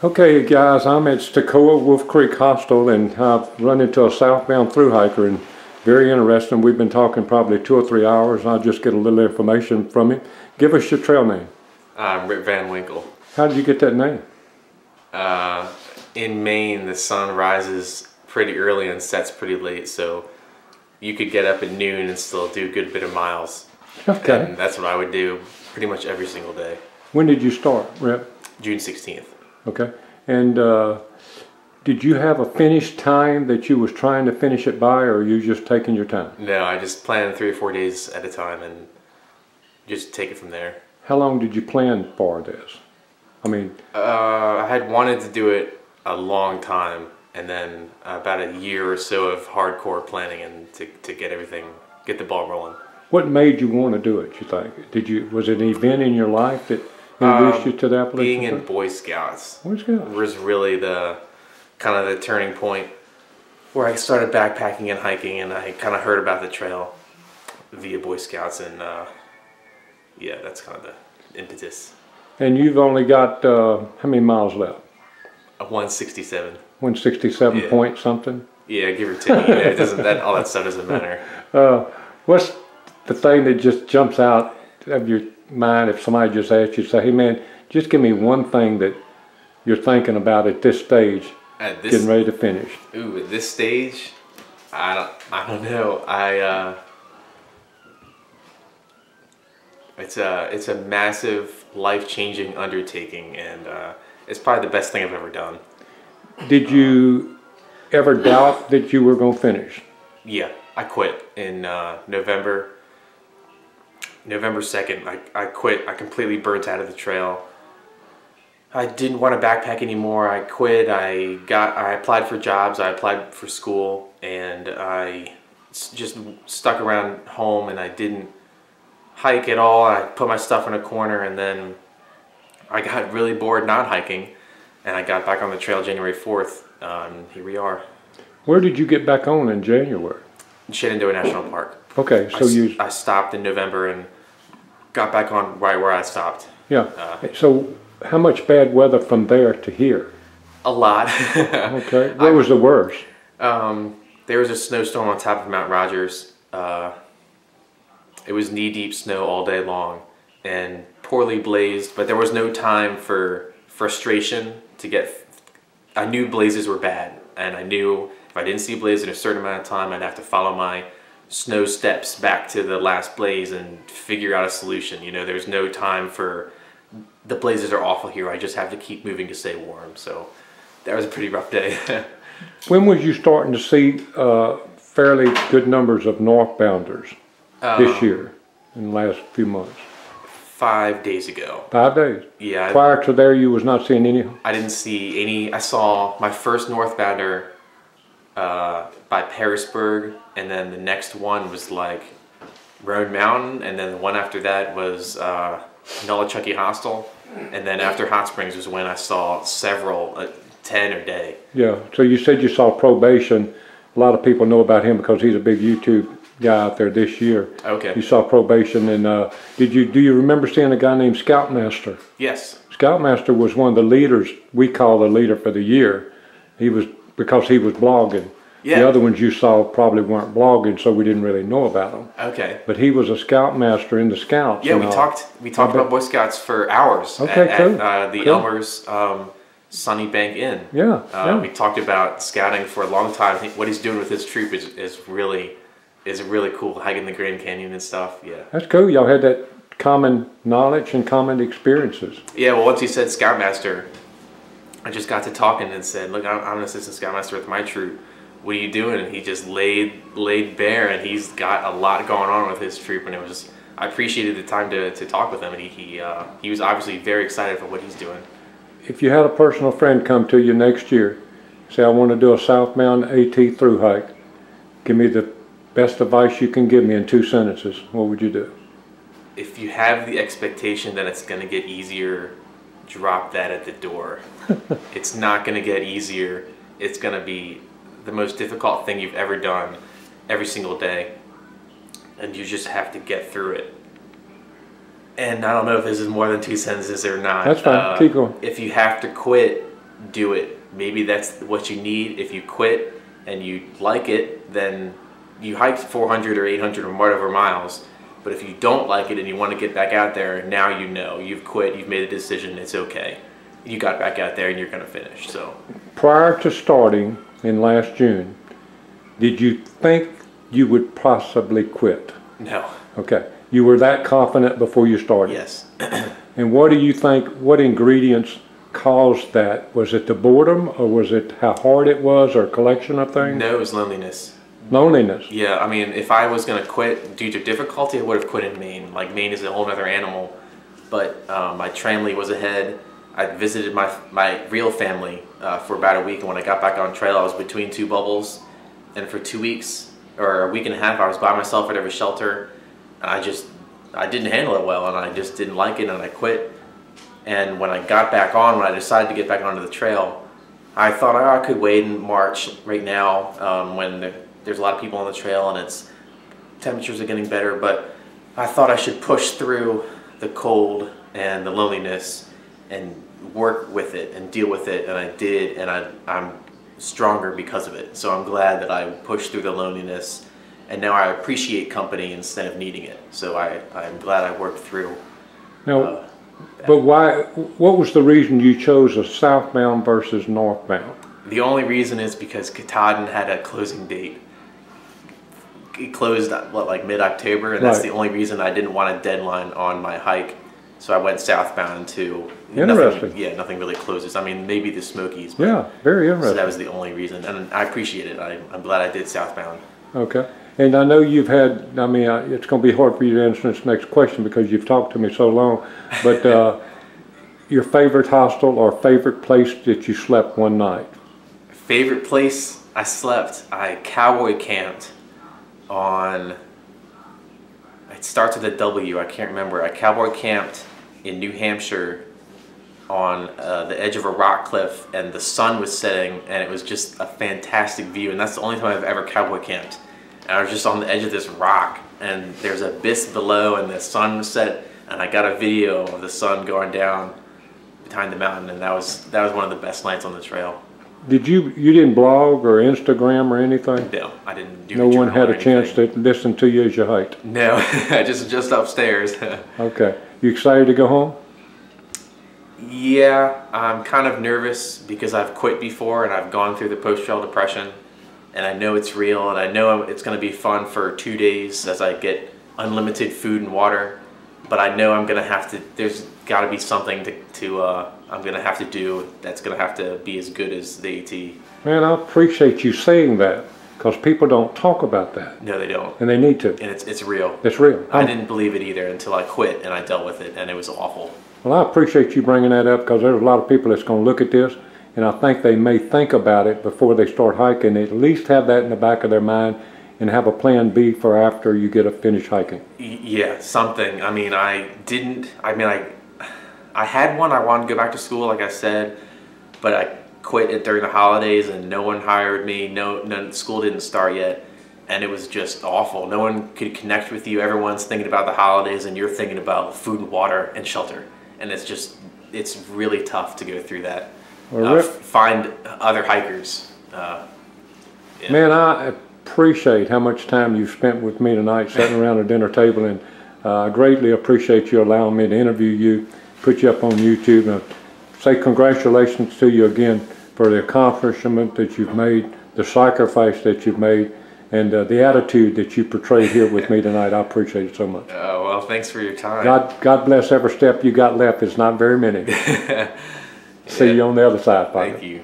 Okay, guys, I'm at Stokoa Wolf Creek Hostel, and I've run into a southbound through hiker, and very interesting. We've been talking probably 2 or 3 hours, and I'll just get a little information from him. Give us your trail name. Rip Van Winkle. How did you get that name? In Maine, the sun rises pretty early and sets pretty late, so you could get up at noon and still do a good bit of miles. Okay. And that's what I would do pretty much every single day. When did you start, Rip? June 16th. Okay. And did you have a finished time that you was trying to finish it by, or are you just taking your time? No, I just planned 3 or 4 days at a time and just take it from there. How long did you plan for this? I mean... I had wanted to do it a long time, and then about a year or so of hardcore planning and to get the ball rolling. What made you want to do it, you think? Was it an event in your life that introduced you to the Appalachian? Being in Boy Scouts. Boy Scouts was really the kind of the turning point where I started backpacking and hiking, and I kind of heard about the trail via Boy Scouts, and yeah, that's kind of the impetus. And you've only got how many miles left? 167. 167 yeah. Point something? Yeah, give or take. It doesn't, all that stuff doesn't matter. What's the thing that just jumps out of your mind if somebody just asks you, say, hey man, just give me one thing that you're thinking about at this stage, getting ready to finish? Ooh, at this stage, I don't know. It's a massive, life-changing undertaking, and it's probably the best thing I've ever done. Did you ever doubt that you were going to finish? Yeah, I quit in November 2nd. I quit. I completely burnt out of the trail. I didn't want to backpack anymore. I quit. I applied for jobs. I applied for school, and I just stuck around home, and I didn't hike at all. I put my stuff in a corner, and then I got really bored not hiking, and I got back on the trail January 4th. Here we are. Where did you get back on in January? Shenandoah National Park. Okay, so I stopped in November and got back on right where I stopped. Yeah. So how much bad weather from there to here? A lot. Okay. Where was the worst? There was a snowstorm on top of Mount Rogers. It was knee-deep snow all day long and poorly blazed, but there was no time for frustration to get... I knew blazes were bad, and I knew if I didn't see a blaze in a certain amount of time, I'd have to follow my snow steps back to the last blaze and figure out a solution. You know, there's no time for the blazes are awful here. I just have to keep moving to stay warm. So that was a pretty rough day. When was you starting to see fairly good numbers of northbounders this year, in the last few months? 5 days ago. 5 days? Yeah. Prior to there, you was not seeing any? I didn't see any. I saw my first northbounder by Parisburg, and then the next one was like Roan Mountain, and then the one after that was Nolichucky Hostel, and then after Hot Springs was when I saw several, 10 a day. Yeah, so you said you saw Probation. A lot of people know about him because he's a big YouTube guy out there this year. Okay. You saw Probation, and do you remember seeing a guy named Scoutmaster? Yes. Scoutmaster was one of the leaders, we call the leader for the year. Because he was blogging. Yeah. The other ones you saw probably weren't blogging, so we didn't really know about them. Okay. But he was a Scoutmaster in the Scouts. Yeah, we talked about Boy Scouts for hours. Okay, cool. At the cool. Elmer's Sunny Bank Inn. Yeah, yeah. We talked about scouting for a long time. What he's doing with his troop is really cool. Hiking the Grand Canyon and stuff. Yeah. That's cool. Y'all had that common knowledge and common experiences. Yeah. Well, once he said Scoutmaster, I just got to talking and said, "Look, I'm an assistant Scoutmaster with my troop. What are you doing?" And he just laid bare, and he's got a lot going on with his troop, and it was. I appreciated the time to talk with him, and he was obviously very excited for what he's doing. If you had a personal friend come to you next year, say, I want to do a southbound AT through hike, give me the best advice you can give me in 2 sentences, what would you do? If you have the expectation that it's going to get easier, drop that at the door. It's not going to get easier. It's going to be the most difficult thing you've ever done every single day, and you just have to get through it. And I don't know if this is more than 2 sentences or not. That's fine. Keep going. If you have to quit, do it. Maybe that's what you need. If you quit and you like it, then you hiked 400 or 800 or whatever miles. But if you don't like it and you want to get back out there, now you know. You've quit, you've made a decision, it's okay. You got back out there and you're going to finish. So, prior to starting in last June, did you think you would possibly quit? No. Okay. You were that confident before you started? Yes. And what do you think, what ingredients caused that? Was it the boredom, or was it how hard it was, or a collection of things? No, it was loneliness. Loneliness? Yeah, I mean, if I was going to quit due to difficulty, I would have quit in Maine. Like, Maine is a whole other animal. But my family was ahead. I visited my real family for about a week, and when I got back on trail, I was between two bubbles. And for 2 weeks, or a week and a half, I was by myself at every shelter. And I didn't handle it well, and I just didn't like it, and I quit. And when I got back on, when I decided to get back onto the trail, I thought, oh, I could wait in March right now when there's a lot of people on the trail and temperatures are getting better, but I thought I should push through the cold and the loneliness and work with it and deal with it, and I did, and I'm stronger because of it. So I'm glad that I pushed through the loneliness, and now I appreciate company instead of needing it. So I'm glad I worked through. Now, but why? What was the reason you chose a southbound versus northbound? The only reason is because Katahdin had a closing date. It closed, like mid-October, and that's the only reason I didn't want a deadline on my hike. So I went southbound too. Interesting. Nothing really closes. I mean, maybe the Smokies. But, yeah, very interesting. So that was the only reason, and I appreciate it. I'm glad I did southbound. Okay. And I know you've had, I mean, it's going to be hard for you to answer this next question because you've talked to me so long, but your favorite hostel or favorite place that you slept one night? Favorite place I slept? I cowboy camped on, it starts with a W, I can't remember. I cowboy camped in New Hampshire on the edge of a rock cliff, and the sun was setting, and it was just a fantastic view, and that's the only time I've ever cowboy camped. And I was just on the edge of this rock, and there's a abyss below, and the sun was set, and I got a video of the sun going down behind the mountain, and that was one of the best nights on the trail. Did you didn't blog or Instagram or anything? No, I didn't do. No one had a chance to listen to you as you hiked? No, just upstairs. Okay. You excited to go home? Yeah, I'm kind of nervous because I've quit before and I've gone through the post-trail depression, and I know it's real, and I know it's going to be fun for 2 days as I get unlimited food and water, but I know I'm going to have to, there's got to be something I'm going to have to do that's going to have to be as good as the AT. Man, I appreciate you saying that, because people don't talk about that. No, they don't. And they need to. And it's real. It's real. I didn't believe it either until I quit and I dealt with it, and it was awful. Well, I appreciate you bringing that up, because there's a lot of people that's going to look at this, and I think they may think about it before they start hiking. They at least have that in the back of their mind and have a plan B for after you get a finished hiking. Yeah, something. I mean, I had one. I wanted to go back to school, like I said, but I quit it during the holidays, and no one hired me. No, school didn't start yet, and it was just awful. No one could connect with you. Everyone's thinking about the holidays, and you're thinking about food and water and shelter, and it's really tough to go through that. Find other hikers. Yeah. Man, I appreciate how much time you've spent with me tonight, sitting around a dinner table, and I greatly appreciate you allowing me to interview you, put you up on YouTube, and say congratulations to you again for the accomplishment that you've made, the sacrifice that you've made, and the attitude that you portrayed here with me tonight. I appreciate it so much. Oh, well, thanks for your time. God bless every step you got left. It's not very many. See you on the other side, partner. Thank you.